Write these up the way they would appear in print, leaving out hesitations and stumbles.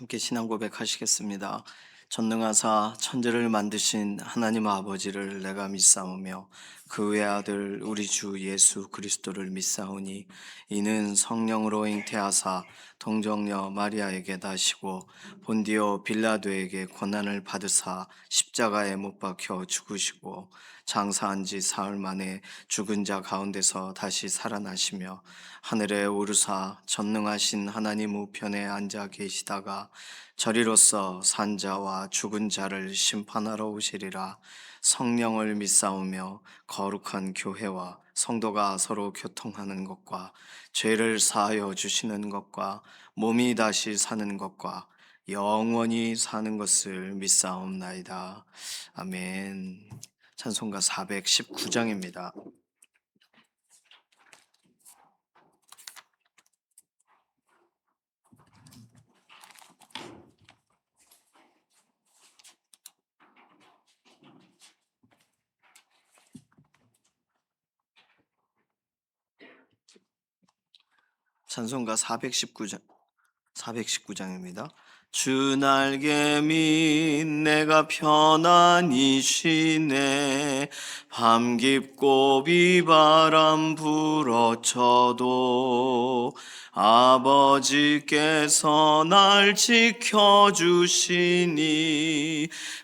함께 신앙 고백하시겠습니다. 전능하사 천지를 만드신 하나님 아버지를 내가 믿사오며 그 외아들 우리 주 예수 그리스도를 믿사오니 이는 성령으로 잉태하사 동정녀 마리아에게 나시고 본디오 빌라도에게 고난을 받으사 십자가에 못 박혀 죽으시고 장사한 지 사흘 만에 죽은 자 가운데서 다시 살아나시며 하늘에 오르사 전능하신 하나님 우편에 앉아 계시다가 저리로서 산자와 죽은 자를 심판하러 오시리라. 성령을 믿사오며 거룩한 교회와 성도가 서로 교통하는 것과 죄를 사하여 주시는 것과 몸이 다시 사는 것과 영원히 사는 것을 믿사옵나이다. 아멘. 찬송가 419장입니다. 찬송가 419장 419장입니다. 주 날개 밑 내가 편안히 쉬네. 밤 깊고 비바람 불어쳐도 아버지께서 날 지켜주시니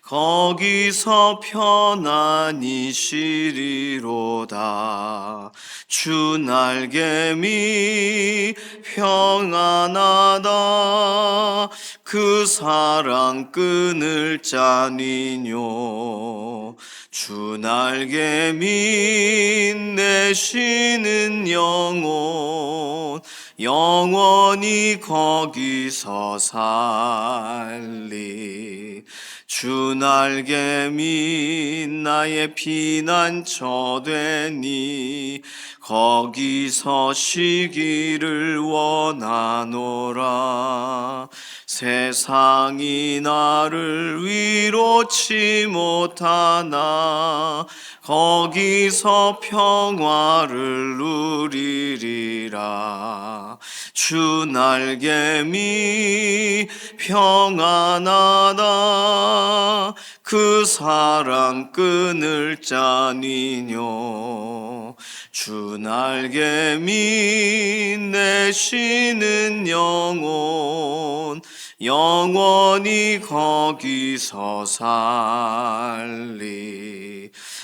거기서 편안히 쉬리로다. 주 날개 밑 평안하다. 그 사랑 끊을 자니뇨. 주 날개 밑 내 쉬는 영혼 영원히 거기서 살리. 주 날개 밑 나의 피난처 되니 거기서 쉬기를 원하노라. 세상이 나를 위로치 못하나 거기서 평화를 누리리라. 주 날개 밑 평안하다. 그 사랑 끊을 자니뇨. 주 날개 밑 내 쉬는 영혼 영원히 거기서 살리.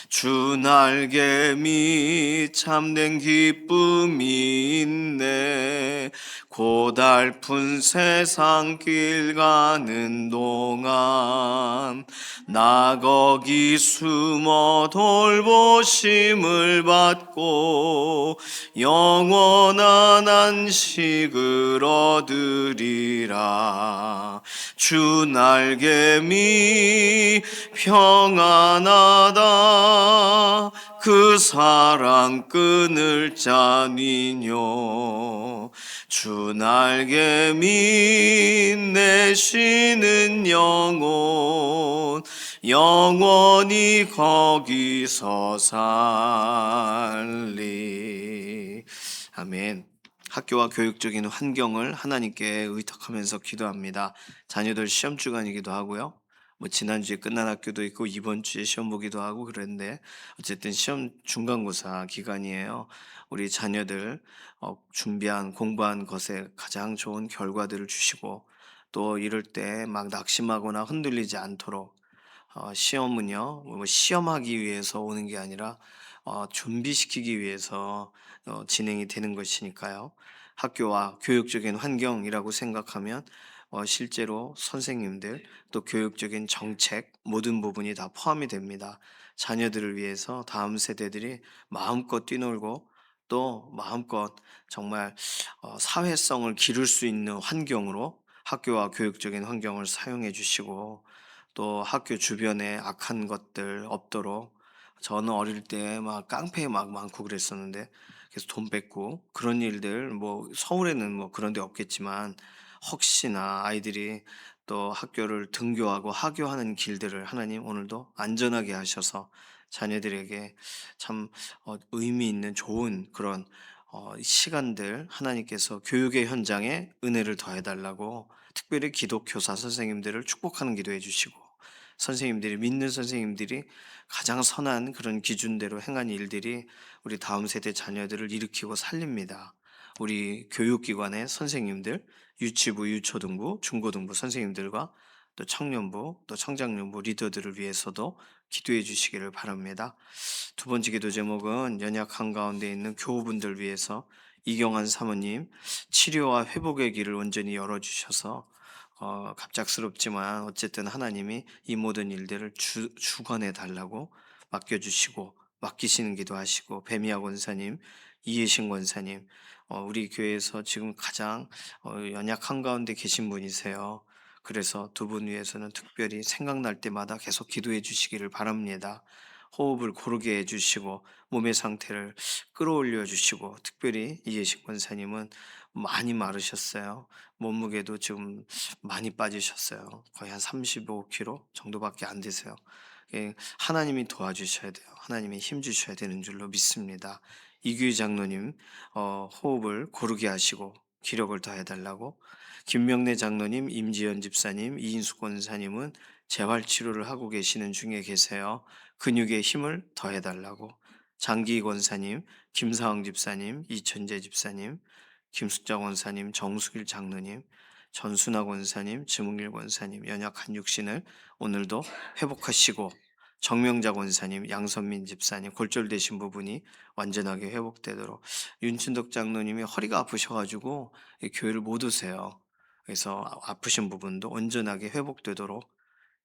주 날개 밑 참된 기쁨이 있네. 고달픈 세상 길 가는 동안 나 거기 숨어 돌보심을 받고 영원한 안식을 얻으리라. 주 날개 밑 평안하다. 그 사랑 끊을 자니뇨. 주 날개 밑 내 쉬는 영혼 영원히 거기서 살리. 아멘. 학교와 교육적인 환경을 하나님께 의탁하면서 기도합니다. 자녀들 시험 주간이기도 하고요. 지난주에 끝난 학교도 있고 이번 주에 시험 보기도 하고 그랬는데 어쨌든 시험 중간고사 기간이에요. 우리 자녀들 준비한 공부한 것에 가장 좋은 결과들을 주시고 또 이럴 때 막 낙심하거나 흔들리지 않도록 시험은요 시험하기 위해서 오는 게 아니라 준비시키기 위해서 진행이 되는 것이니까요. 학교와 교육적인 환경이라고 생각하면 실제로 선생님들 또 교육적인 정책 모든 부분이 다 포함이 됩니다. 자녀들을 위해서 다음 세대들이 마음껏 뛰놀고 또 마음껏 정말 사회성을 기를 수 있는 환경으로 학교와 교육적인 환경을 사용해 주시고 또 학교 주변에 악한 것들 없도록. 저는 어릴 때 막 깡패 막 많고 그랬었는데 그래서 돈 뺏고 그런 일들 서울에는 그런 데 없겠지만 혹시나 아이들이 또 학교를 등교하고 하교하는 길들을 하나님 오늘도 안전하게 하셔서 자녀들에게 참 의미 있는 좋은 그런 이 시간들 하나님께서 교육의 현장에 은혜를 더해 달라고 특별히 기독교사 선생님들을 축복하는 기도해 주시고, 선생님들이 믿는 선생님들이 가장 선한 그런 기준대로 행한 일들이 우리 다음 세대 자녀들을 일으키고 살립니다. 우리 교육기관의 선생님들, 유치부, 유초등부, 중고등부 선생님들과 또 청년부, 또 청장년부 리더들을 위해서도 기도해 주시기를 바랍니다. 두 번째 기도 제목은 연약 한가운데 있는 교우분들 위해서 이경환 사모님 치료와 회복의 길을 온전히 열어주셔서 갑작스럽지만 어쨌든 하나님이 이 모든 일들을 주관해 달라고 맡겨주시고 맡기시는 기도하시고, 배미아 권사님, 이혜신 권사님, 우리 교회에서 지금 가장 연약 한가운데 계신 분이세요. 그래서 두 분 위해서는 특별히 생각날 때마다 계속 기도해 주시기를 바랍니다. 호흡을 고르게 해주시고 몸의 상태를 끌어올려 주시고, 특별히 이예식 권사님은 많이 마르셨어요. 몸무게도 지금 많이 빠지셨어요. 거의 한 35kg 정도밖에 안 되세요. 하나님이 도와주셔야 돼요. 하나님이 힘 주셔야 되는 줄로 믿습니다. 이규희 장로님 호흡을 고르게 하시고 기력을 더해달라고, 김명래 장로님, 임지연 집사님, 이인숙 권사님은 재활치료를 하고 계시는 중에 계세요. 근육의 힘을 더해달라고, 장기 권사님, 김사왕 집사님, 이천재 집사님, 김숙자 권사님, 정수길 장로님, 전순아 권사님, 지문길 권사님 연약한 육신을 오늘도 회복하시고, 정명자 권사님, 양선민 집사님 골절되신 부분이 완전하게 회복되도록, 윤춘덕 장로님이 허리가 아프셔가지고 교회를 못 오세요. 그래서 아프신 부분도 온전하게 회복되도록,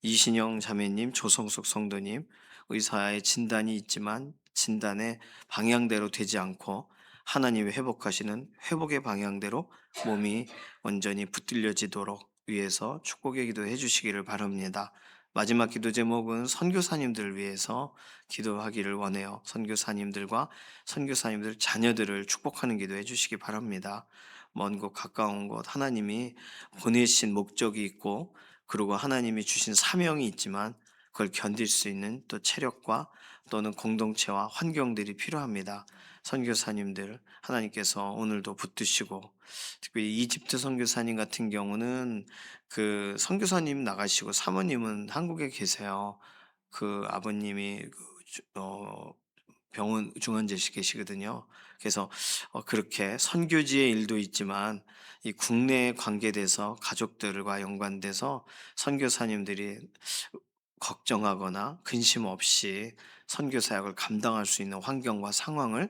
이신영 자매님, 조성숙 성도님, 의사의 진단이 있지만 진단의 방향대로 되지 않고 하나님이 회복하시는 회복의 방향대로 몸이 온전히 붙들려지도록 위해서 축복의 기도해 주시기를 바랍니다. 마지막 기도 제목은 선교사님들을 위해서 기도하기를 원해요. 선교사님들과 선교사님들 자녀들을 축복하는 기도해 주시기 바랍니다. 먼 곳 가까운 곳 하나님이 보내신 목적이 있고, 그리고 하나님이 주신 사명이 있지만 그걸 견딜 수 있는 또 체력과 또는 공동체와 환경들이 필요합니다. 선교사님들 하나님께서 오늘도 붙드시고, 특별히 이집트 선교사님 같은 경우는 그 선교사님 나가시고 사모님은 한국에 계세요. 그 아버님이 병원 중환자실 계시거든요. 그래서 그렇게 선교지의 일도 있지만 이 국내 관계돼서 가족들과 연관돼서 선교사님들이 걱정하거나 근심 없이 선교 사역을 감당할 수 있는 환경과 상황을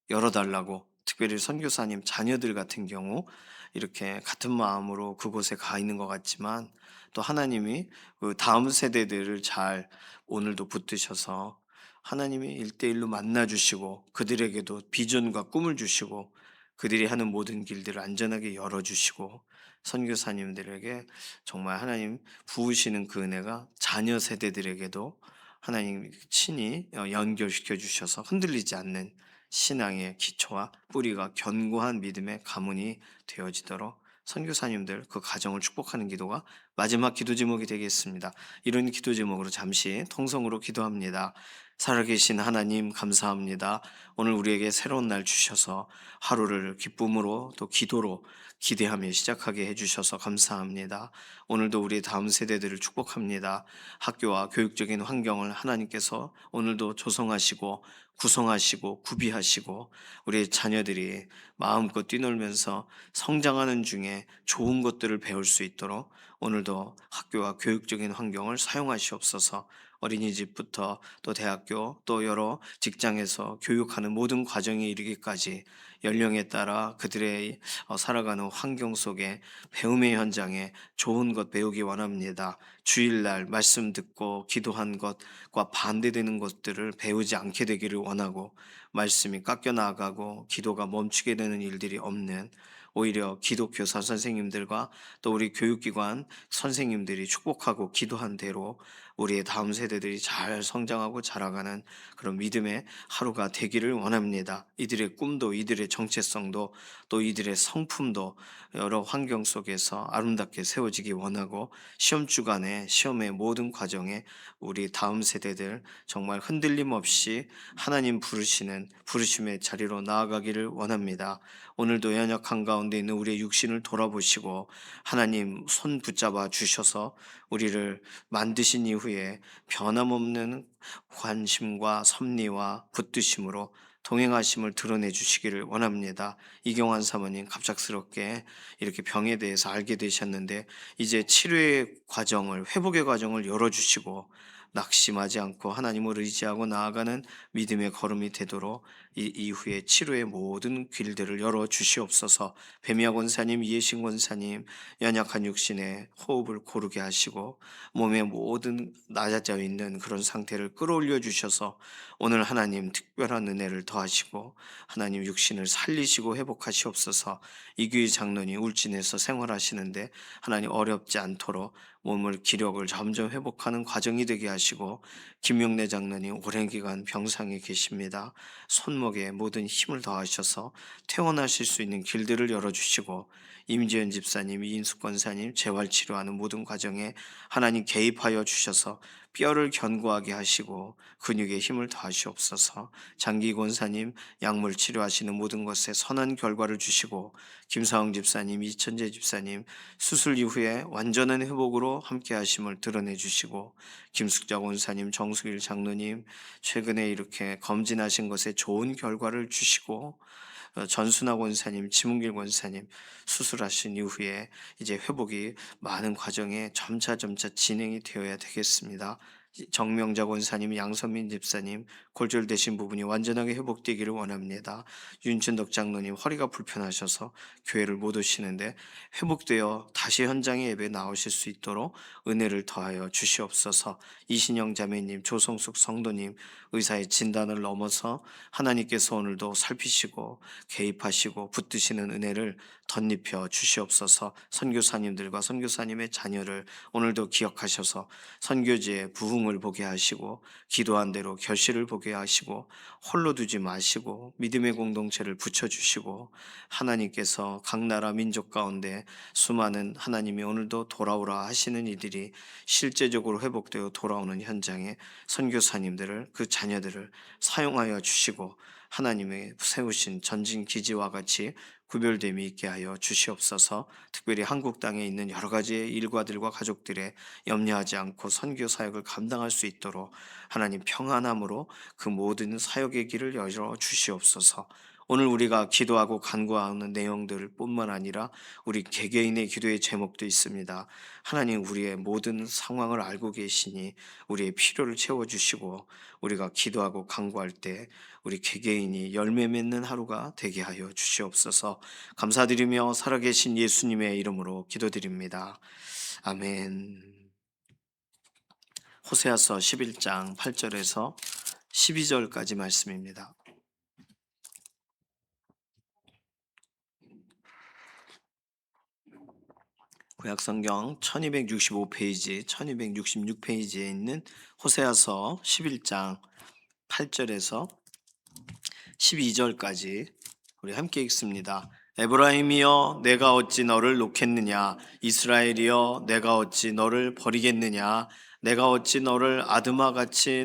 열어달라고, 특별히 선교사님 자녀들 같은 경우 이렇게 같은 마음으로 그곳에 가 있는 것 같지만 또 하나님이 그 다음 세대들을 잘 오늘도 붙드셔서 하나님이 일대일로 만나 주시고 그들에게도 비전과 꿈을 주시고 그들이 하는 모든 길들을 안전하게 열어 주시고, 선교사님들에게 정말 하나님 부으시는 그 은혜가 자녀 세대들에게도 하나님 친히 연결시켜 주셔서 흔들리지 않는 신앙의 기초와 뿌리가 견고한 믿음의 가문이 되어지도록 선교사님들 그 가정을 축복하는 기도가 마지막 기도 제목이 되겠습니다. 이런 기도 제목으로 잠시 통성으로 기도합니다. 살아계신 하나님 감사합니다. 오늘 우리에게 새로운 날 주셔서 하루를 기쁨으로 또 기도로 기대하며 시작하게 해주셔서 감사합니다. 오늘도 우리 다음 세대들을 축복합니다. 학교와 교육적인 환경을 하나님께서 오늘도 조성하시고 구성하시고 구비하시고 우리 자녀들이 마음껏 뛰놀면서 성장하는 중에 좋은 것들을 배울 수 있도록 오늘도 학교와 교육적인 환경을 사용하시옵소서. 어린이집부터 또 대학교 또 여러 직장에서 교육하는 모든 과정에 이르기까지 연령에 따라 그들의 살아가는 환경 속에 배움의 현장에 좋은 것 배우기 원합니다. 주일날 말씀 듣고 기도한 것과 반대되는 것들을 배우지 않게 되기를 원하고, 말씀이 깎여 나가고 기도가 멈추게 되는 일들이 없는, 오히려 기독교사 선생님들과 또 우리 교육기관 선생님들이 축복하고 기도한 대로 우리의 다음 세대들이 잘 성장하고 자라가는 그런 믿음의 하루가 되기를 원합니다. 이들의 꿈도, 이들의 정체성도, 또 이들의 성품도 여러 환경 속에서 아름답게 세워지기 원하고, 시험 주간에, 시험의 모든 과정에 우리 다음 세대들 정말 흔들림 없이 하나님 부르시는 부르심의 자리로 나아가기를 원합니다. 오늘도 연약한 가운데 있는 우리의 육신을 돌아보시고 하나님 손 붙잡아 주셔서 우리를 만드신 이후에 변함없는 관심과 섭리와 붙드심으로 동행하심을 드러내 주시기를 원합니다. 이경환 사모님 갑작스럽게 이렇게 병에 대해서 알게 되셨는데, 이제 치료의 과정을, 회복의 과정을 열어주시고 낙심하지 않고 하나님을 의지하고 나아가는 믿음의 걸음이 되도록 이 이후에 치료의 모든 길들을 열어 주시옵소서. 배미학 원사님, 이해신 원사님, 연약한 육신에 호흡을 고르게 하시고 몸의 모든 낮아져 있는 그런 상태를 끌어올려 주셔서 오늘 하나님 특별한 은혜를 더하시고 하나님 육신을 살리시고 회복하시옵소서. 이규희 장로님 울진에서 생활하시는데 하나님 어렵지 않도록 몸을 기력을 점점 회복하는 과정이 되게 하시고, 김용래 장로님 오랜 기간 병상에 계십니다. 손목에 모든 힘을 더하셔서 퇴원하실 수 있는 길들을 열어주시고, 임지연 집사님, 이인숙 권사님 재활치료하는 모든 과정에 하나님 개입하여 주셔서 뼈를 견고하게 하시고 근육에 힘을 더하시옵소서. 장기 권사님 약물 치료하시는 모든 것에 선한 결과를 주시고, 김사흥 집사님, 이천재 집사님 수술 이후에 완전한 회복으로 함께 하심을 드러내 주시고, 김숙자 권사님, 정수길 장로님 최근에 이렇게 검진하신 것에 좋은 결과를 주시고, 전순아 권사님, 지문길 권사님 수술하신 이후에 이제 회복이 많은 과정에 점차 진행이 되어야 되겠습니다. 정명자 권사님, 양선민 집사님 골절되신 부분이 완전하게 회복되기를 원합니다. 윤천덕 장로님 허리가 불편하셔서 교회를 못 오시는데 회복되어 다시 현장에 예배 나오실 수 있도록 은혜를 더하여 주시옵소서. 이신영 자매님, 조성숙 성도님 의사의 진단을 넘어서 하나님께서 오늘도 살피시고 개입하시고 붙드시는 은혜를 덧입혀 주시옵소서. 선교사님들과 선교사님의 자녀를 오늘도 기억하셔서 선교지의 부흥을 보게 하시고 기도한 대로 결실을 보게 하시고 홀로 두지 마시고 믿음의 공동체를 붙여주시고, 하나님께서 각 나라 민족 가운데 수많은 하나님이 오늘도 돌아오라 하시는 이들이 실제적으로 회복되어 돌아오는 현장에 선교사님들을, 그 자녀들을 사용하여 주시고 하나님의 세우신 전진 기지와 같이 구별됨이 있게 하여 주시옵소서. 특별히 한국 땅에 있는 여러 가지의 일과들과 가족들의 염려하지 않고 선교 사역을 감당할 수 있도록 하나님 평안함으로 그 모든 사역의 길을 열어 주시옵소서. 오늘 우리가 기도하고 간구하는 내용들 뿐만 아니라 우리 개개인의 기도의 제목도 있습니다. 하나님 우리의 모든 상황을 알고 계시니 우리의 필요를 채워주시고, 우리가 기도하고 간구할 때 우리 개개인이 열매 맺는 하루가 되게 하여 주시옵소서. 감사드리며 살아계신 예수님의 이름으로 기도드립니다. 아멘. 호세아서 11장 8절에서 12절까지 말씀입니다. 구약성경 1265페이지, 1266페이지에 있는 호세아서 11장 8절에서 12절까지 우리 함께 읽습니다. 에브라임이여 내가 어찌 너를 놓겠느냐, 이스라엘이여 내가 어찌 너를 버리겠느냐, 내가 어찌 너를 아드마같이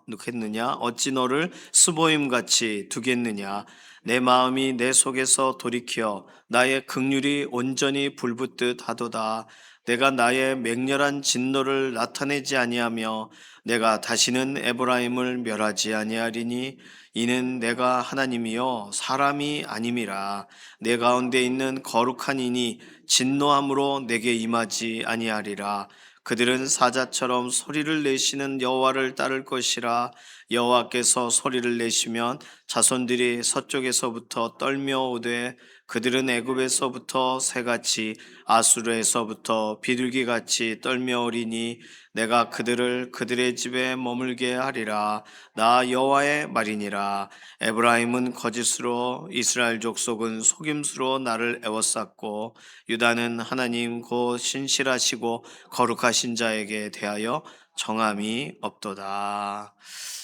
놓겠느냐, 어찌 너를 스보임같이 두겠느냐. 내 마음이 내 속에서 돌이켜 나의 긍휼이 온전히 불붙듯 하도다. 내가 나의 맹렬한 진노를 나타내지 아니하며 내가 다시는 에브라임을 멸하지 아니하리니 이는 내가 하나님이요 사람이 아님이라. 내 가운데 있는 거룩한 이니 진노함으로 내게 임하지 아니하리라. 그들은 사자처럼 소리를 내시는 여호와를 따를 것이라. 여호와께서 소리를 내시면 자손들이 서쪽에서부터 떨며 오되 그들은 애굽에서부터 새같이 아수르에서부터 비둘기같이 떨며 오리니 내가 그들을 그들의 집에 머물게 하리라. 나 여호와의 말이니라. 에브라임은 거짓으로 이스라엘 족속은 속임수로 나를 애워쌌고 유다는 하나님 곧 신실하시고 거룩하신 자에게 대하여 정함이 없도다.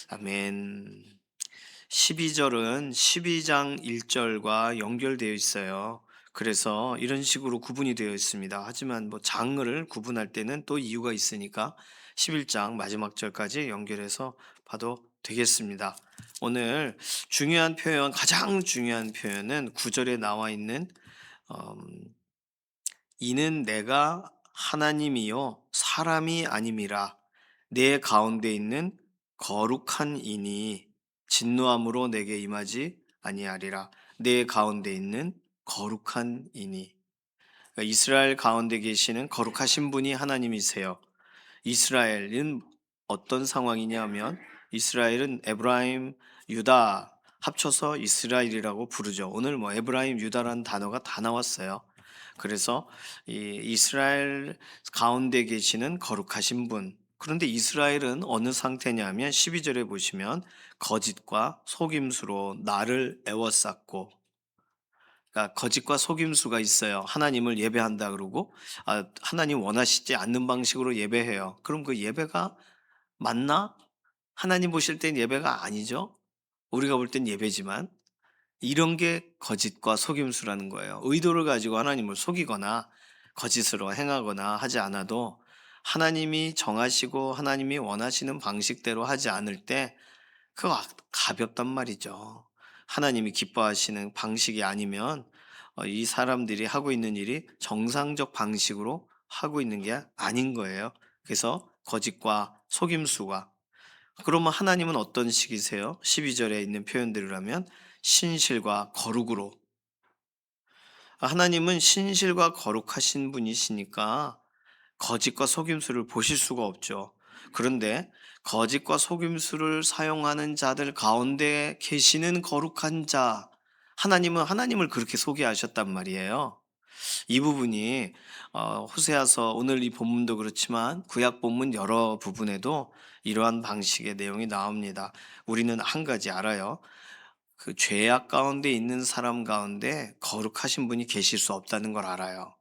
아멘. 12절은 12장 1절과 연결되어 있어요. 그래서 이런 식으로 구분이 되어 있습니다. 하지만 뭐 장을 구분할 때는 또 이유가 있으니까 11장 마지막 절까지 연결해서 봐도 되겠습니다. 오늘 중요한 표현, 가장 중요한 표현은 9절에 나와 있는 음, 이는 내가 하나님이요 사람이 아님이라 내 가운데 있는 거룩한 이니 진노함으로 내게 임하지 아니하리라. 내 가운데 있는 거룩한 이니, 그러니까 이스라엘 가운데 계시는 거룩하신 분이 하나님이세요. 이스라엘은 어떤 상황이냐면 이스라엘은 에브라임, 유다 합쳐서 이스라엘이라고 부르죠. 오늘 뭐 에브라임, 유다라는 단어가 다 나왔어요. 그래서 이 이스라엘 가운데 계시는 거룩하신 분. 그런데 이스라엘은 어느 상태냐면 12절에 보시면 거짓과 속임수로 나를 애워쌌고, 그러니까 거짓과 속임수가 있어요. 하나님을 예배한다 그러고 하나님 원하시지 않는 방식으로 예배해요. 그럼 그 예배가 맞나? 하나님 보실 땐 예배가 아니죠. 우리가 볼 땐 예배지만 이런 게 거짓과 속임수라는 거예요. 의도를 가지고 하나님을 속이거나 거짓으로 행하거나 하지 않아도 하나님이 정하시고 하나님이 원하시는 방식대로 하지 않을 때 그거 가볍단 말이죠. 하나님이 기뻐하시는 방식이 아니면 이 사람들이 하고 있는 일이 정상적 방식으로 하고 있는 게 아닌 거예요. 그래서 거짓과 속임수가. 그러면 하나님은 어떤 식이세요? 12절에 있는 표현들이라면 신실과 거룩으로. 하나님은 신실과 거룩하신 분이시니까 거짓과 속임수를 보실 수가 없죠. 그런데 거짓과 속임수를 사용하는 자들 가운데 계시는 거룩한 자, 하나님은 하나님을 그렇게 소개하셨단 말이에요. 이 부분이 호세아서 오늘 이 본문도 그렇지만 구약 본문 여러 부분에도 이러한 방식의 내용이 나옵니다. 우리는 한 가지 알아요. 그 죄악 가운데 있는 사람 가운데 거룩하신 분이 계실 수 없다는 걸 알아요.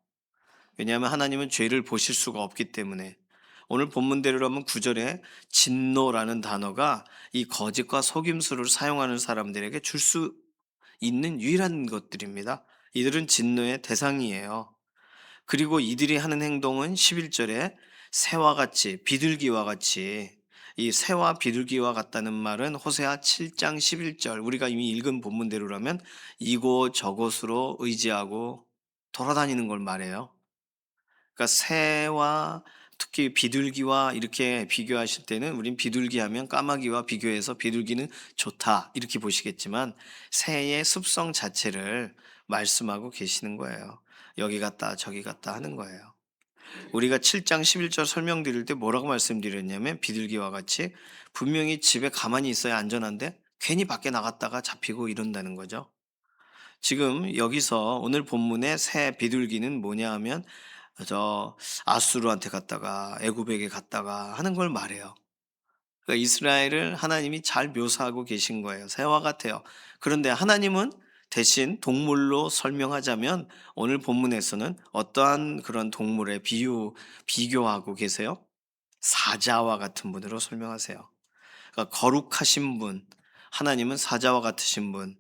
왜냐하면 하나님은 죄를 보실 수가 없기 때문에. 오늘 본문대로라면 9절에 진노라는 단어가 이 거짓과 속임수를 사용하는 사람들에게 줄 수 있는 유일한 것들입니다. 이들은 진노의 대상이에요. 그리고 이들이 하는 행동은 11절에 새와 같이, 비둘기와 같이, 이 새와 비둘기와 같다는 말은 호세아 7장 11절, 우리가 이미 읽은 본문대로라면 이곳 저곳으로 의지하고 돌아다니는 걸 말해요. 그러니까 새와 특히 비둘기와 이렇게 비교하실 때는 우린 비둘기 하면 까마귀와 비교해서 비둘기는 좋다 이렇게 보시겠지만 새의 습성 자체를 말씀하고 계시는 거예요. 여기 갔다 저기 갔다 하는 거예요. 우리가 7장 11절 설명드릴 때 뭐라고 말씀드렸냐면 비둘기와 같이 분명히 집에 가만히 있어야 안전한데 괜히 밖에 나갔다가 잡히고 이런다는 거죠. 지금 여기서 오늘 본문의 새 비둘기는 뭐냐 하면 저 아수르한테 갔다가 애굽에게 갔다가 하는 걸 말해요. 그러니까 이스라엘을 하나님이 잘 묘사하고 계신 거예요. 새와 같아요. 그런데 하나님은 대신 동물로 설명하자면 오늘 본문에서는 어떠한 그런 동물의 비교하고 계세요? 사자와 같은 분으로 설명하세요. 그러니까 거룩하신 분, 하나님은 사자와 같으신 분.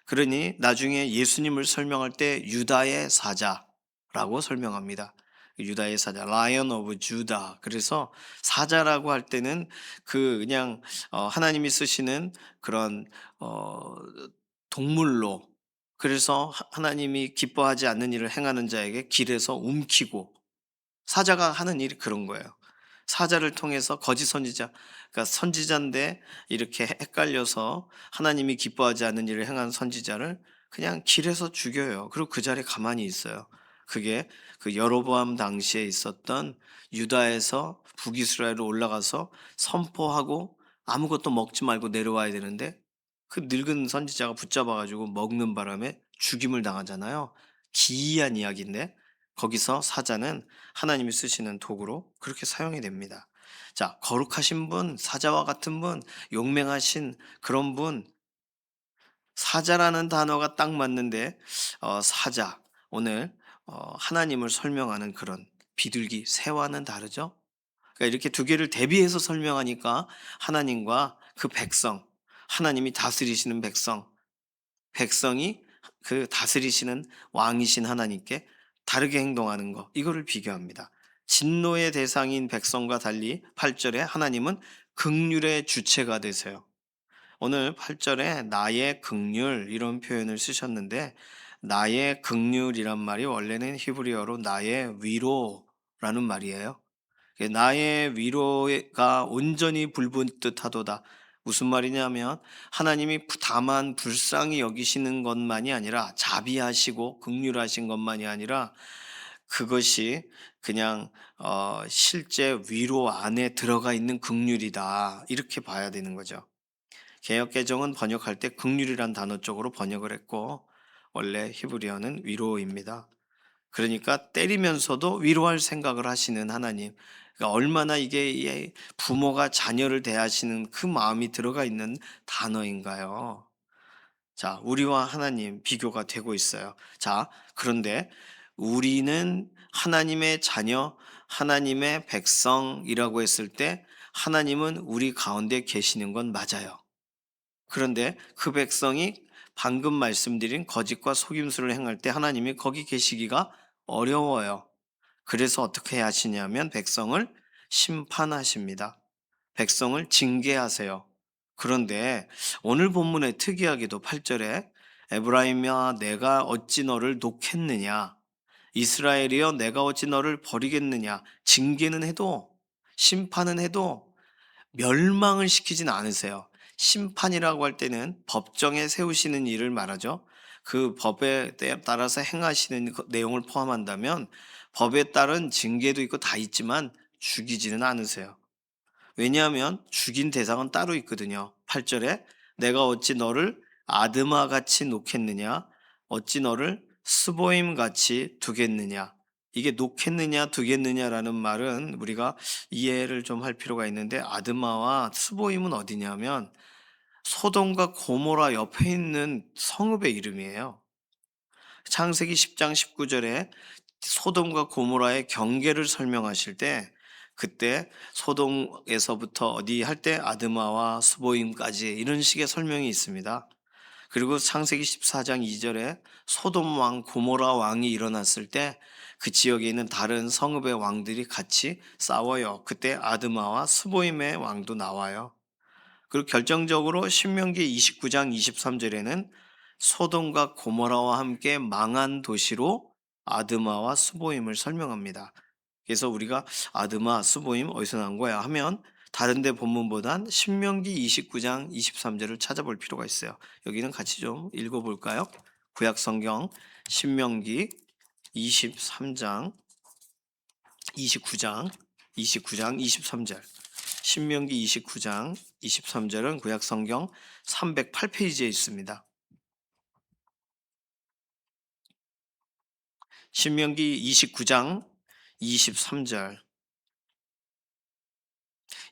그러니 나중에 예수님을 설명할 때 유다의 사자라고 설명합니다. 유다의 사자, 라이언 오브 주다. 그래서 사자라고 할 때는 그냥 하나님이 쓰시는 그런 어 동물로, 그래서 하나님이 기뻐하지 않는 일을 행하는 자에게 길에서 움키고, 사자가 하는 일이 그런 거예요. 사자를 통해서 거짓 선지자, 그러니까 선지자인데 이렇게 헷갈려서 하나님이 기뻐하지 않는 일을 행한 선지자를 그냥 길에서 죽여요. 그리고 그 자리에 가만히 있어요. 그게 그 여로보암 당시에 있었던 유다에서 북이스라엘로 올라가서 선포하고 아무것도 먹지 말고 내려와야 되는데 그 늙은 선지자가 붙잡아 가지고 먹는 바람에 죽임을 당하잖아요. 기이한 이야기인데 거기서 사자는 하나님이 쓰시는 도구로 그렇게 사용이 됩니다. 자, 거룩하신 분, 사자와 같은 분, 용맹하신 그런 분, 사자라는 단어가 딱 맞는데 사자 오늘 하나님을 설명하는 그런 비둘기, 새와는 다르죠. 그러니까 이렇게 두 개를 대비해서 설명하니까 하나님과 그 백성, 하나님이 다스리시는 백성, 백성이 그 다스리시는 왕이신 하나님께 다르게 행동하는 거, 이거를 비교합니다. 진노의 대상인 백성과 달리 8절에 하나님은 긍휼의 주체가 되세요. 오늘 8절에 나의 긍휼 이런 표현을 쓰셨는데, 나의 긍휼이란 말이 원래는 히브리어로 나의 위로라는 말이에요. 나의 위로가 온전히 불붙듯 하도다. 무슨 말이냐면 하나님이 다만 불쌍히 여기시는 것만이 아니라 자비하시고 긍휼하신 것만이 아니라 그것이 그냥 실제 위로 안에 들어가 있는 긍휼이다. 이렇게 봐야 되는 거죠. 개역개정은 번역할 때 긍휼이란 단어 쪽으로 번역을 했고 원래 히브리어는 위로입니다. 그러니까 때리면서도 위로할 생각을 하시는 하나님. 그러니까 얼마나 이게 부모가 자녀를 대하시는 그 마음이 들어가 있는 단어인가요? 자, 우리와 하나님 비교가 되고 있어요. 자, 그런데 우리는 하나님의 자녀, 하나님의 백성이라고 했을 때 하나님은 우리 가운데 계시는 건 맞아요. 그런데 그 백성이 방금 말씀드린 거짓과 속임수를 행할 때 하나님이 거기 계시기가 어려워요. 그래서 어떻게 하시냐면 백성을 심판하십니다. 백성을 징계하세요. 그런데 오늘 본문에 특이하게도 8절에 에브라임아 내가 어찌 너를 놓겠느냐, 이스라엘이여 내가 어찌 너를 버리겠느냐, 징계는 해도 심판은 해도 멸망을 시키진 않으세요. 심판이라고 할 때는 법정에 세우시는 일을 말하죠. 그 법에 따라서 행하시는 그 내용을 포함한다면 법에 따른 징계도 있고 다 있지만 죽이지는 않으세요. 왜냐하면 죽인 대상은 따로 있거든요. 8절에 내가 어찌 너를 아드마 같이 놓겠느냐, 어찌 너를 스보임 같이 두겠느냐. 이게 놓겠느냐 두겠느냐라는 말은 우리가 이해를 좀 할 필요가 있는데, 아드마와 스보임은 어디냐면 소돔과 고모라 옆에 있는 성읍의 이름이에요. 창세기 10장 19절에 소돔과 고모라의 경계를 설명하실 때 그때 소돔에서부터 어디 할 때 아드마와 스보임까지 이런 식의 설명이 있습니다. 그리고 창세기 14장 2절에 소돔 왕 고모라 왕이 일어났을 때 그 지역에 있는 다른 성읍의 왕들이 같이 싸워요. 그때 아드마와 스보임의 왕도 나와요. 그리고 결정적으로 신명기 29장 23절에는 소돔과 고모라와 함께 망한 도시로 아드마와 스보임을 설명합니다. 그래서 우리가 아드마, 스보임 어디서 난 거야 하면 다른 데 본문보단 신명기 29장 23절을 찾아볼 필요가 있어요. 여기는 같이 좀 읽어볼까요? 구약 성경 신명기 23장 29장 23절. 신명기 29장 23절은 구약 성경 308페이지에 있습니다. 신명기 29장 23절.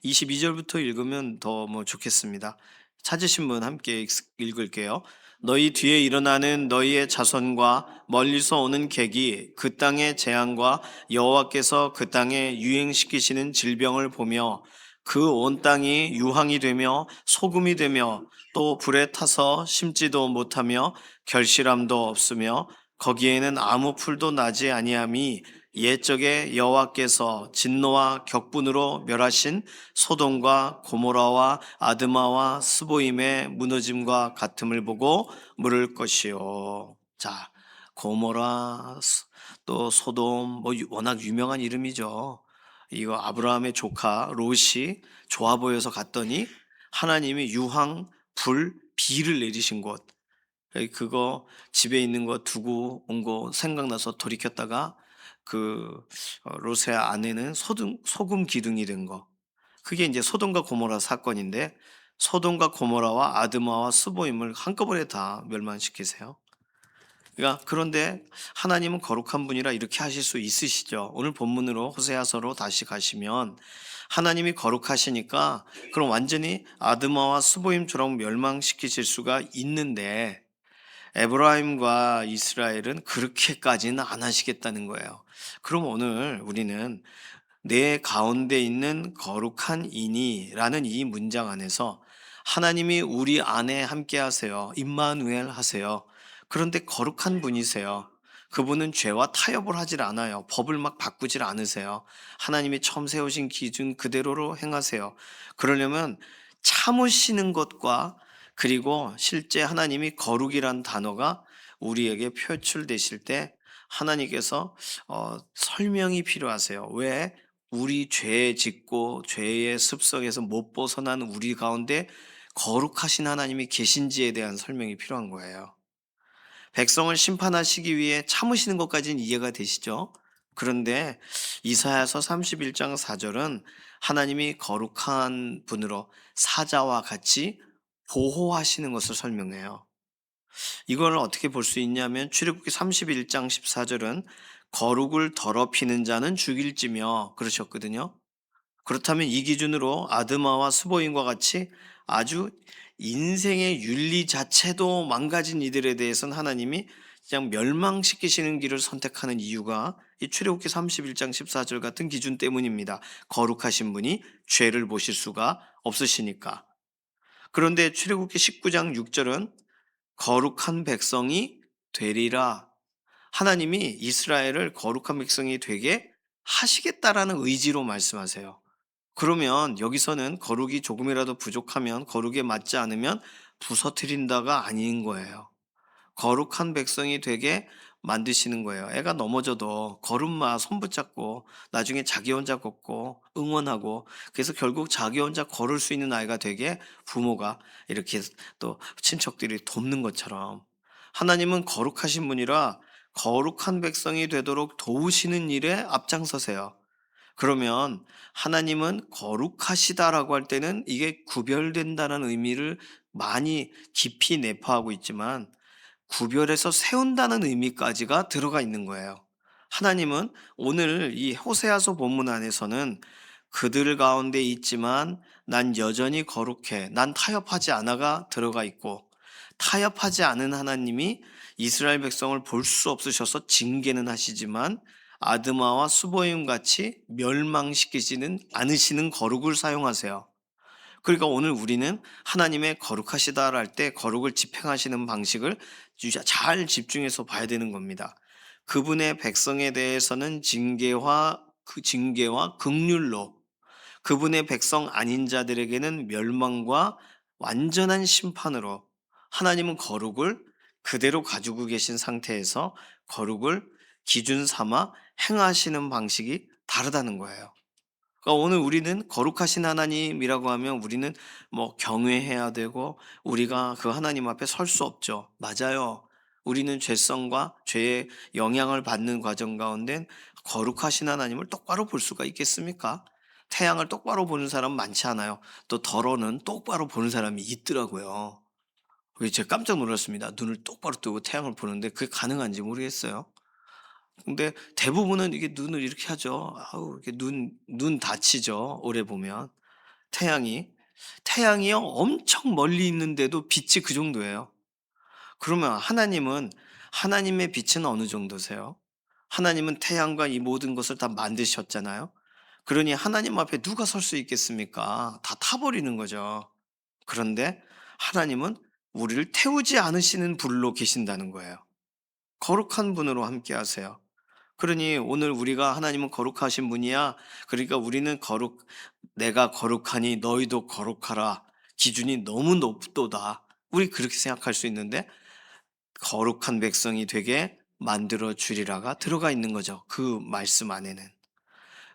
22절부터 읽으면 더 좋겠습니다. 찾으신 분 함께 읽을게요. 너희 뒤에 일어나는 너희의 자손과 멀리서 오는 객이 그 땅의 재앙과 여호와께서 그 땅에 유행시키시는 질병을 보며 그 온 땅이 유황이 되며 소금이 되며 또 불에 타서 심지도 못하며 결실함도 없으며 거기에는 아무 풀도 나지 아니함이 옛적에 여호와께서 진노와 격분으로 멸하신 소돔과 고모라와 아드마와 스보임의 무너짐과 같음을 보고 물을 것이요. 자, 고모라 또 소돔 워낙 유명한 이름이죠. 이거 아브라함의 조카 롯이 좋아 보여서 갔더니 하나님이 유황, 불, 비를 내리신 곳. 그거 집에 있는 거 두고 온 거 생각나서 돌이켰다가 그 롯의 아내는 소금 기둥이 된 거. 그게 이제 소돔과 고모라 사건인데 소돔과 고모라와 아드마와 스보임을 한꺼번에 다 멸망시키세요. 그러니까 그런데 하나님은 거룩한 분이라 이렇게 하실 수 있으시죠. 오늘 본문으로 호세아서로 다시 가시면 하나님이 거룩하시니까 그럼 완전히 아드마와 스보임처럼 멸망시키실 수가 있는데 에브라임과 이스라엘은 그렇게까지는 안 하시겠다는 거예요. 그럼 오늘 우리는 내 가운데 있는 거룩한 이니라는 이 문장 안에서 하나님이 우리 안에 함께 하세요. 임마누엘 하세요. 그런데 거룩한 분이세요. 그분은 죄와 타협을 하질 않아요. 법을 막 바꾸질 않으세요. 하나님이 처음 세우신 기준 그대로로 행하세요. 그러려면 참으시는 것과 그리고 실제 하나님이 거룩이란 단어가 우리에게 표출되실 때 하나님께서 설명이 필요하세요. 왜? 우리 죄 짓고 죄의 습성에서 못 벗어난 우리 가운데 거룩하신 하나님이 계신지에 대한 설명이 필요한 거예요. 백성을 심판하시기 위해 참으시는 것까지는 이해가 되시죠? 그런데 이사야서 31장 4절은 하나님이 거룩한 분으로 사자와 같이 보호하시는 것을 설명해요. 이걸 어떻게 볼 수 있냐면 출애굽기 31장 14절은 거룩을 더럽히는 자는 죽일지며 그러셨거든요. 그렇다면 이 기준으로 아드마와 스보임과 같이 아주 인생의 윤리 자체도 망가진 이들에 대해서는 하나님이 그냥 멸망시키시는 길을 선택하는 이유가 이 출애굽기 31장 14절 같은 기준 때문입니다. 거룩하신 분이 죄를 보실 수가 없으시니까. 그런데 출애굽기 19장 6절은 거룩한 백성이 되리라. 하나님이 이스라엘을 거룩한 백성이 되게 하시겠다라는 의지로 말씀하세요. 그러면 여기서는 거룩이 조금이라도 부족하면 거룩에 맞지 않으면 부서뜨린다가 아닌 거예요. 거룩한 백성이 되게 만드시는 거예요. 애가 넘어져도 걸음마 손 붙잡고 나중에 자기 혼자 걷고 응원하고 그래서 결국 자기 혼자 걸을 수 있는 아이가 되게 부모가 이렇게 또 친척들이 돕는 것처럼 하나님은 거룩하신 분이라 거룩한 백성이 되도록 도우시는 일에 앞장서세요. 그러면 하나님은 거룩하시다라고 할 때는 이게 구별된다는 의미를 많이 깊이 내포하고 있지만 구별해서 세운다는 의미까지가 들어가 있는 거예요. 하나님은 오늘 이 호세아서 본문 안에서는 그들 가운데 있지만 난 여전히 거룩해. 난 타협하지 않아가 들어가 있고 타협하지 않은 하나님이 이스라엘 백성을 볼 수 없으셔서 징계는 하시지만 아드마와 수보임 같이 멸망시키지는 않으시는 거룩을 사용하세요. 그러니까 오늘 우리는 하나님의 거룩하시다 할 때 거룩을 집행하시는 방식을 잘 집중해서 봐야 되는 겁니다. 그분의 백성에 대해서는 징계와 긍휼로 그분의 백성 아닌 자들에게는 멸망과 완전한 심판으로 하나님은 거룩을 그대로 가지고 계신 상태에서 거룩을 기준 삼아 행하시는 방식이 다르다는 거예요. 그러니까 오늘 우리는 거룩하신 하나님이라고 하면 우리는 뭐 경외해야 되고 우리가 그 하나님 앞에 설 수 없죠. 맞아요. 우리는 죄성과 죄의 영향을 받는 과정 가운데 거룩하신 하나님을 똑바로 볼 수가 있겠습니까? 태양을 똑바로 보는 사람 많지 않아요. 또 덜어는 똑바로 보는 사람이 있더라고요. 그게 제가 깜짝 놀랐습니다. 눈을 똑바로 뜨고 태양을 보는데 그게 가능한지 모르겠어요. 근데 대부분은 이게 눈을 이렇게 하죠. 아우, 이렇게 눈 다치죠. 오래 보면. 태양이. 태양이요, 엄청 멀리 있는데도 빛이 그 정도예요. 그러면 하나님의 빛은 어느 정도세요? 하나님은 태양과 이 모든 것을 다 만드셨잖아요. 그러니 하나님 앞에 누가 설 수 있겠습니까? 다 타버리는 거죠. 그런데 하나님은 우리를 태우지 않으시는 불로 계신다는 거예요. 거룩한 분으로 함께 하세요. 그러니 오늘 우리가 하나님은 거룩하신 분이야. 그러니까 우리는 내가 거룩하니 너희도 거룩하라. 기준이 너무 높도다. 우리 그렇게 생각할 수 있는데 거룩한 백성이 되게 만들어 주리라가 들어가 있는 거죠. 그 말씀 안에는.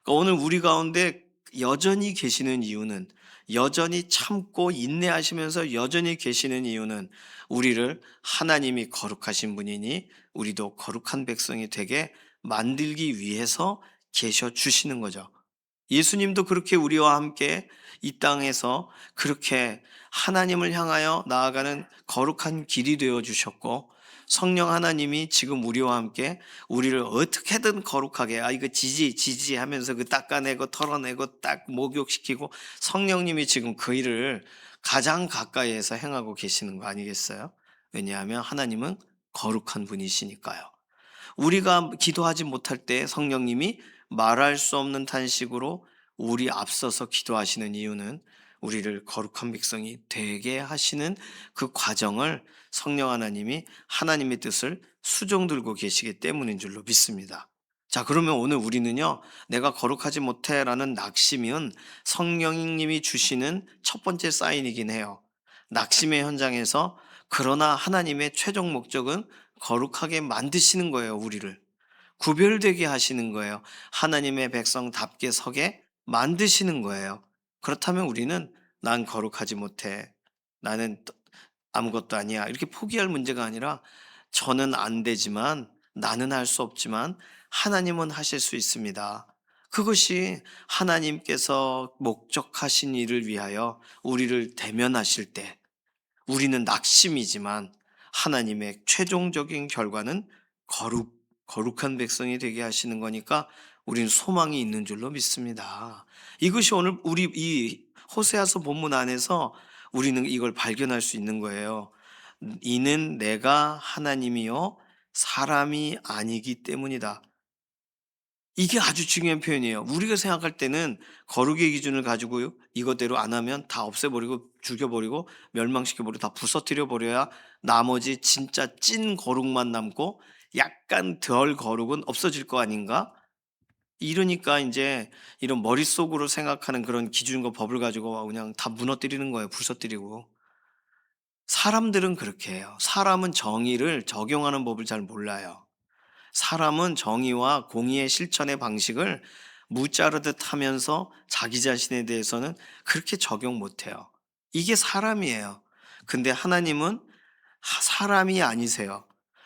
그러니까 오늘 우리 가운데 여전히 계시는 이유는 여전히 참고 인내하시면서 여전히 계시는 이유는 우리를 하나님이 거룩하신 분이니 우리도 거룩한 백성이 되게 만들기 위해서 계셔 주시는 거죠. 예수님도 그렇게 우리와 함께 이 땅에서 그렇게 하나님을 향하여 나아가는 거룩한 길이 되어 주셨고 성령 하나님이 지금 우리와 함께 우리를 어떻게든 거룩하게 이거 지지 하면서 그 닦아내고 털어내고 딱 목욕시키고 성령님이 지금 그 일을 가장 가까이에서 행하고 계시는 거 아니겠어요? 왜냐하면 하나님은 거룩한 분이시니까요. 우리가 기도하지 못할 때 성령님이 말할 수 없는 탄식으로 우리 앞서서 기도하시는 이유는 우리를 거룩한 백성이 되게 하시는 그 과정을 성령 하나님이 하나님의 뜻을 수종들고 계시기 때문인 줄로 믿습니다. 자, 그러면 오늘 우리는요, 내가 거룩하지 못해라는 낙심은 성령님이 주시는 첫 번째 사인이긴 해요. 낙심의 현장에서 그러나 하나님의 최종 목적은 거룩하게 만드시는 거예요, 우리를. 구별되게 하시는 거예요. 하나님의 백성답게 서게 만드시는 거예요. 그렇다면 우리는 난 거룩하지 못해. 나는 아무것도 아니야. 이렇게 포기할 문제가 아니라 저는 안 되지만 나는 할 수 없지만 하나님은 하실 수 있습니다. 그것이 하나님께서 목적하신 일을 위하여 우리를 대면하실 때 우리는 낙심이지만 하나님의 최종적인 결과는 거룩한 백성이 되게 하시는 거니까 우리는 소망이 있는 줄로 믿습니다. 이것이 오늘 우리 이 호세아서 본문 안에서 우리는 이걸 발견할 수 있는 거예요. 이는 내가 하나님이요 사람이 아니기 때문이다. 이게 아주 중요한 표현이에요. 우리가 생각할 때는 거룩의 기준을 가지고 이것대로 안 하면 다 없애버리고 죽여버리고 멸망시켜버리고 다 부서뜨려 버려야 나머지 진짜 찐 거룩만 남고 약간 덜 거룩은 없어질 거 아닌가? 이러니까 이제 이런 머릿속으로 생각하는 그런 기준과 법을 가지고 그냥 다 무너뜨리는 거예요. 부서뜨리고. 사람들은 그렇게 해요. 사람은 정의를 적용하는 법을 잘 몰라요. 사람은 정의와 공의의 실천의 방식을 무자르듯 하면서 자기 자신에 대해서는 그렇게 적용 못해요. 이게 사람이에요. 근데 하나님은 사람이 아니세요.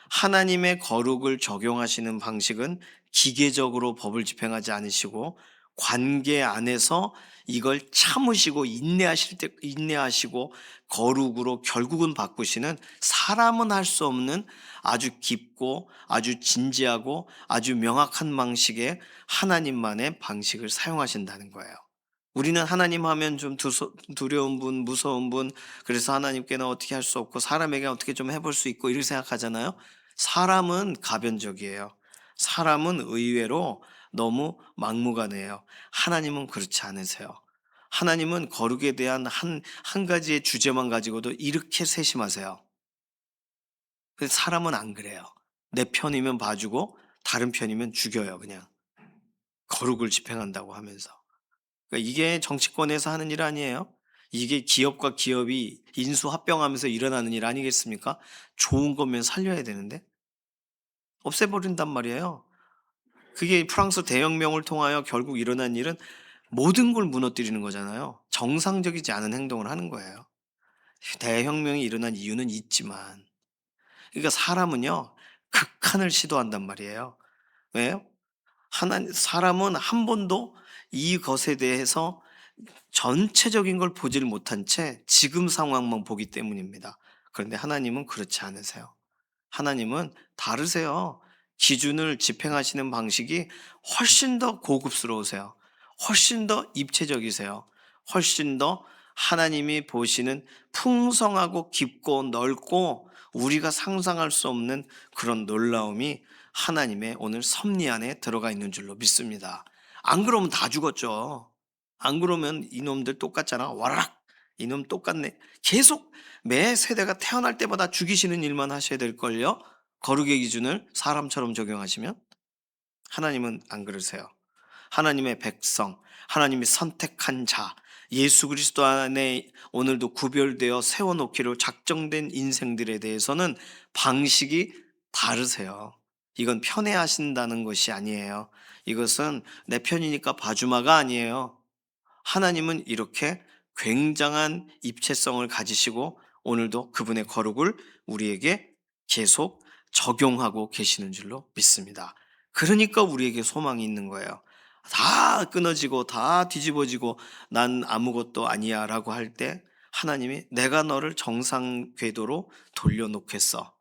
하나님의 거룩을 적용하시는 방식은 기계적으로 법을 집행하지 않으시고 관계 안에서 이걸 참으시고 인내하시고 거룩으로 결국은 바꾸시는 사람은 할 수 없는 아주 깊고 아주 진지하고 아주 명확한 방식의 하나님만의 방식을 사용하신다는 거예요. 우리는 하나님 하면 좀 두려운 분, 무서운 분, 그래서 하나님께는 어떻게 할 수 없고 사람에게 어떻게 좀 해볼 수 있고 이렇게 생각하잖아요. 사람은 가변적이에요. 사람은 의외로 너무 막무가내예요. 하나님은 그렇지 않으세요. 하나님은 거룩에 대한 한 가지의 주제만 가지고도 이렇게 세심하세요. 근데 사람은 안 그래요. 내 편이면 봐주고 다른 편이면 죽여요, 그냥. 거룩을 집행한다고 하면서. 그러니까 이게 정치권에서 하는 일 아니에요. 이게 기업과 기업이 인수합병하면서 일어나는 일 아니겠습니까? 좋은 거면 살려야 되는데 없애버린단 말이에요. 그게 프랑스 대혁명을 통하여 결국 일어난 일은 모든 걸 무너뜨리는 거잖아요. 정상적이지 않은 행동을 하는 거예요. 대혁명이 일어난 이유는 있지만, 그러니까 사람은요 극한을 시도한단 말이에요. 왜요? 사람은 한 번도 이것에 대해서 전체적인 걸 보지를 못한 채 지금 상황만 보기 때문입니다. 그런데 하나님은 그렇지 않으세요. 하나님은 다르세요. 기준을 집행하시는 방식이 훨씬 더 고급스러우세요. 훨씬 더 입체적이세요. 훨씬 더 하나님이 보시는 풍성하고 깊고 넓고 우리가 상상할 수 없는 그런 놀라움이 하나님의 오늘 섭리 안에 들어가 있는 줄로 믿습니다. 안 그러면 다 죽었죠. 안 그러면 이놈들 똑같잖아. 와라락. 이놈 똑같네. 계속 매 세대가 태어날 때마다 죽이시는 일만 하셔야 될걸요. 거룩의 기준을 사람처럼 적용하시면. 하나님은 안 그러세요. 하나님의 백성, 하나님이 선택한 자, 예수 그리스도 안에 오늘도 구별되어 세워놓기로 작정된 인생들에 대해서는 방식이 다르세요. 이건 편애하신다는 것이 아니에요. 이것은 내 편이니까 봐주마가 아니에요. 하나님은 이렇게 굉장한 입체성을 가지시고 오늘도 그분의 거룩을 우리에게 계속 적용하고 계시는 줄로 믿습니다. 그러니까 우리에게 소망이 있는 거예요. 다 끊어지고 다 뒤집어지고 난 아무것도 아니야 라고 할 때 하나님이 내가 너를 정상 궤도로 돌려놓겠어.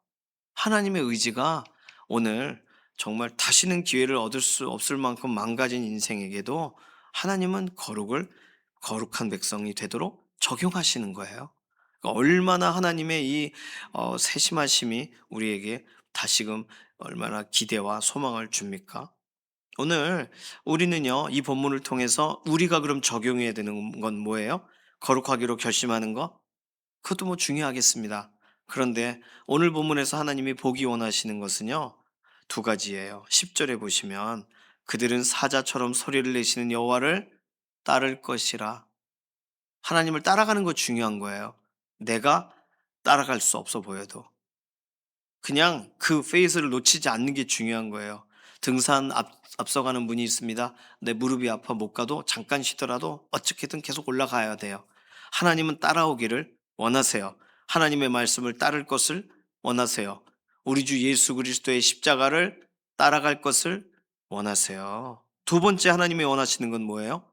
하나님의 의지가 오늘 정말 다시는 기회를 얻을 수 없을 만큼 망가진 인생에게도 하나님은 거룩한 백성이 되도록 적용하시는 거예요. 그러니까 얼마나 하나님의 이 세심하심이 우리에게 다시금 얼마나 기대와 소망을 줍니까? 오늘 우리는요, 이 본문을 통해서 우리가 그럼 적용해야 되는 건 뭐예요? 거룩하기로 결심하는 거? 그것도 뭐 중요하겠습니다. 그런데 오늘 본문에서 하나님이 보기 원하시는 것은요, 두 가지예요. 10절에 보시면 그들은 사자처럼 소리를 내시는 여호와를 따를 것이라. 하나님을 따라가는 거 중요한 거예요. 내가 따라갈 수 없어 보여도 그냥 그 페이스를 놓치지 않는 게 중요한 거예요. 앞서가는 분이 있습니다. 내 무릎이 아파 못 가도 잠깐 쉬더라도 어떻게든 계속 올라가야 돼요. 하나님은 따라오기를 원하세요. 하나님의 말씀을 따를 것을 원하세요. 우리 주 예수 그리스도의 십자가를 따라갈 것을 원하세요. 두 번째 하나님이 원하시는 건 뭐예요?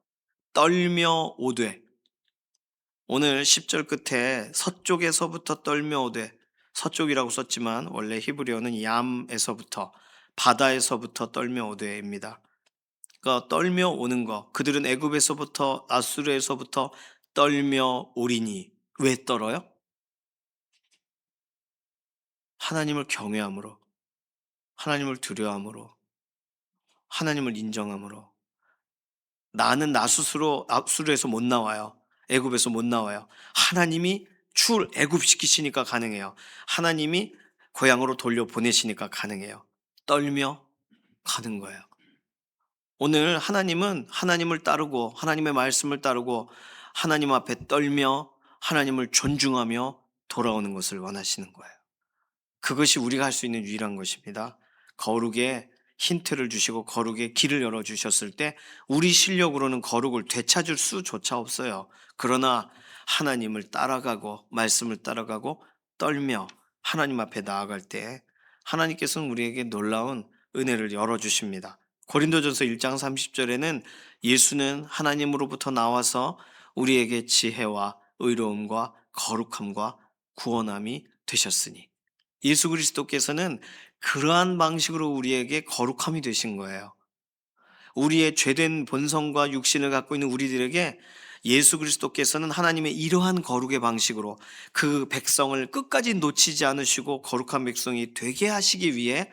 떨며 오되. 오늘 10절 끝에 서쪽에서부터 떨며 오되, 서쪽이라고 썼지만 원래 히브리어는 얌에서부터, 바다에서부터 떨며 오되입니다. 그러니까 떨며 오는 거. 그들은 애굽에서부터, 아수르에서부터 떨며 오리니. 왜 떨어요? 하나님을 경외함으로, 하나님을 두려워함으로, 하나님을 인정함으로. 나는 나 스스로 아수르에서 못 나와요. 애굽에서 못 나와요. 하나님이 애굽시키시니까 가능해요. 하나님이 고향으로 돌려보내시니까 가능해요. 떨며 가는 거예요. 오늘 하나님은 하나님을 따르고 하나님의 말씀을 따르고 하나님 앞에 떨며 하나님을 존중하며 돌아오는 것을 원하시는 거예요. 그것이 우리가 할 수 있는 유일한 것입니다. 거룩에 힌트를 주시고 거룩의 길을 열어주셨을 때 우리 실력으로는 거룩을 되찾을 수조차 없어요. 그러나 하나님을 따라가고 말씀을 따라가고 떨며 하나님 앞에 나아갈 때 하나님께서는 우리에게 놀라운 은혜를 열어주십니다. 고린도전서 1장 30절에는 예수는 하나님으로부터 나와서 우리에게 지혜와 의로움과 거룩함과 구원함이 되셨으니, 예수 그리스도께서는 그러한 방식으로 우리에게 거룩함이 되신 거예요. 우리의 죄된 본성과 육신을 갖고 있는 우리들에게 예수 그리스도께서는 하나님의 이러한 거룩의 방식으로 그 백성을 끝까지 놓치지 않으시고 거룩한 백성이 되게 하시기 위해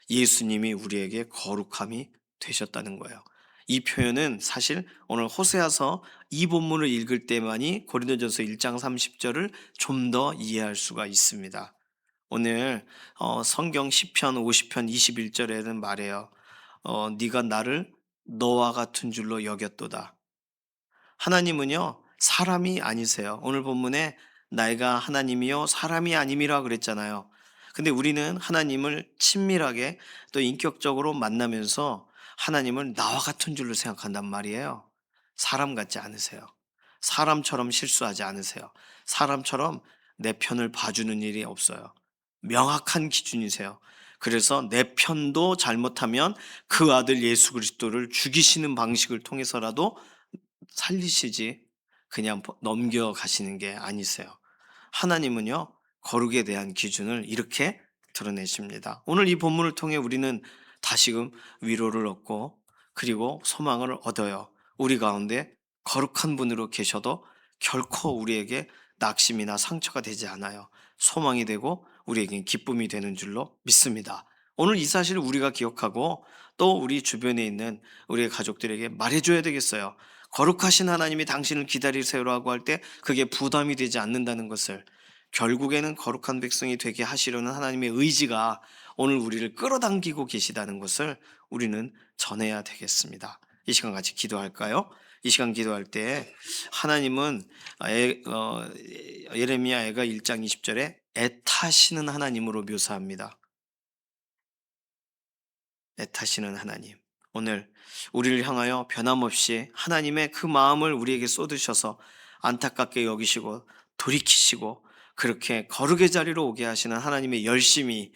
예수님이 우리에게 거룩함이 되셨다는 거예요. 이 표현은 사실 오늘 호세아서 이 본문을 읽을 때만이 고린도전서 1장 30절을 좀 더 이해할 수가 있습니다. 오늘 성경 시편 50편 21절에는 말해요. 네가 나를 너와 같은 줄로 여겼도다. 하나님은요, 사람이 아니세요. 오늘 본문에 나이가 하나님이요 사람이 아님이라 그랬잖아요. 근데 우리는 하나님을 친밀하게 또 인격적으로 만나면서 하나님을 나와 같은 줄로 생각한단 말이에요. 사람 같지 않으세요. 사람처럼 실수하지 않으세요. 사람처럼 내 편을 봐주는 일이 없어요. 명확한 기준이세요. 그래서 내 편도 잘못하면 그 아들 예수 그리스도를 죽이시는 방식을 통해서라도 살리시지 그냥 넘겨가시는 게 아니세요. 하나님은요, 거룩에 대한 기준을 이렇게 드러내십니다. 오늘 이 본문을 통해 우리는 다시금 위로를 얻고 그리고 소망을 얻어요. 우리 가운데 거룩한 분으로 계셔도 결코 우리에게 낙심이나 상처가 되지 않아요. 소망이 되고 우리에겐 기쁨이 되는 줄로 믿습니다. 오늘 이 사실을 우리가 기억하고 또 우리 주변에 있는 우리의 가족들에게 말해줘야 되겠어요. 거룩하신 하나님이 당신을 기다리세요라고 할 때 그게 부담이 되지 않는다는 것을, 결국에는 거룩한 백성이 되게 하시려는 하나님의 의지가 오늘 우리를 끌어당기고 계시다는 것을 우리는 전해야 되겠습니다. 이 시간 같이 기도할까요? 이 시간 기도할 때 하나님은 예레미야 애가 1장 20절에 애타시는 하나님으로 묘사합니다. 애타시는 하나님. 오늘 우리를 향하여 변함없이 하나님의 그 마음을 우리에게 쏟으셔서 안타깝게 여기시고 돌이키시고 그렇게 거룩의 자리로 오게 하시는 하나님의 열심이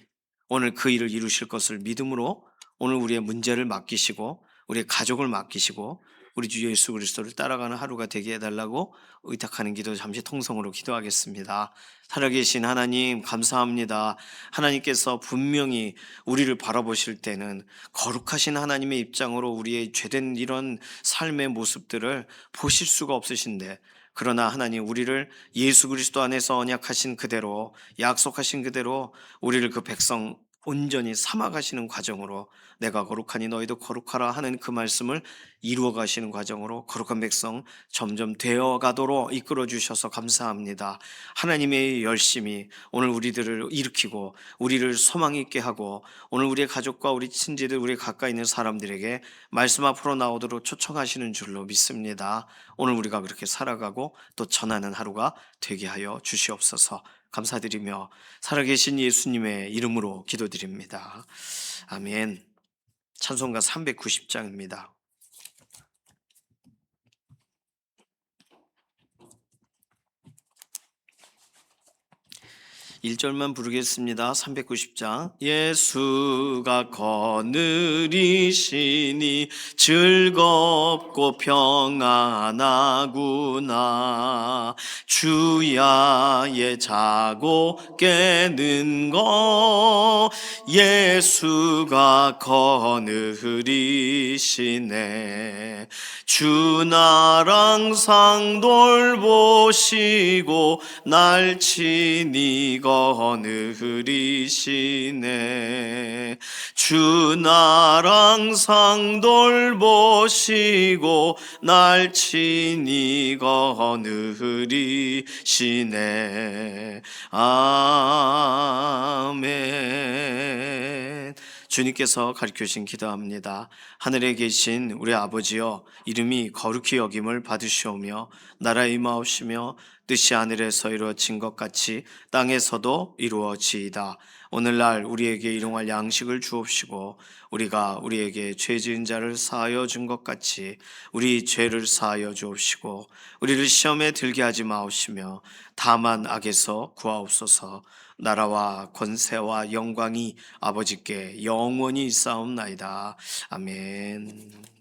오늘 그 일을 이루실 것을 믿음으로 오늘 우리의 문제를 맡기시고 우리의 가족을 맡기시고 우리 주 예수 그리스도를 따라가는 하루가 되게 해달라고 의탁하는 기도 잠시 통성으로 기도하겠습니다. 살아계신 하나님 감사합니다. 하나님께서 분명히 우리를 바라보실 때는 거룩하신 하나님의 입장으로 우리의 죄된 이런 삶의 모습들을 보실 수가 없으신데, 그러나 하나님 우리를 예수 그리스도 안에서 언약하신 그대로, 약속하신 그대로 우리를 그 백성 온전히 삼아가시는 과정으로, 내가 거룩하니 너희도 거룩하라 하는 그 말씀을 이루어 가시는 과정으로 거룩한 백성 점점 되어 가도록 이끌어 주셔서 감사합니다. 하나님의 열심히 오늘 우리들을 일으키고 우리를 소망 있게 하고, 오늘 우리의 가족과 우리 친지들, 우리 가까이 있는 사람들에게 말씀 앞으로 나오도록 초청하시는 줄로 믿습니다. 오늘 우리가 그렇게 살아가고 또 전하는 하루가 되게 하여 주시옵소서. 감사드리며 살아계신 예수님의 이름으로 기도드립니다. 아멘. 찬송가 390장입니다. 1절만 부르겠습니다. 390장. 예수가 거느리시니 즐겁고 평안하구나. 주야에 자고 깨는 거 예수가 거느리시네. 주 나랑 상돌보시고 날 친히 거느리시네. 주 나랑 상돌보시고 날 친히 거느리시네. 아멘. 주님께서 가르쳐주신 기도합니다. 하늘에 계신 우리 아버지여, 이름이 거룩히 여김을 받으시오며 나라 임하옵시며 뜻이 하늘에서 이루어진 것 같이 땅에서도 이루어지이다. 오늘날 우리에게 일용할 양식을 주옵시고 우리가 우리에게 죄 지은 자를 사하여 준 것 같이 우리 죄를 사하여 주옵시고 우리를 시험에 들게 하지 마옵시며 다만 악에서 구하옵소서. 나라와 권세와 영광이 아버지께 영원히 있사옵나이다. 아멘.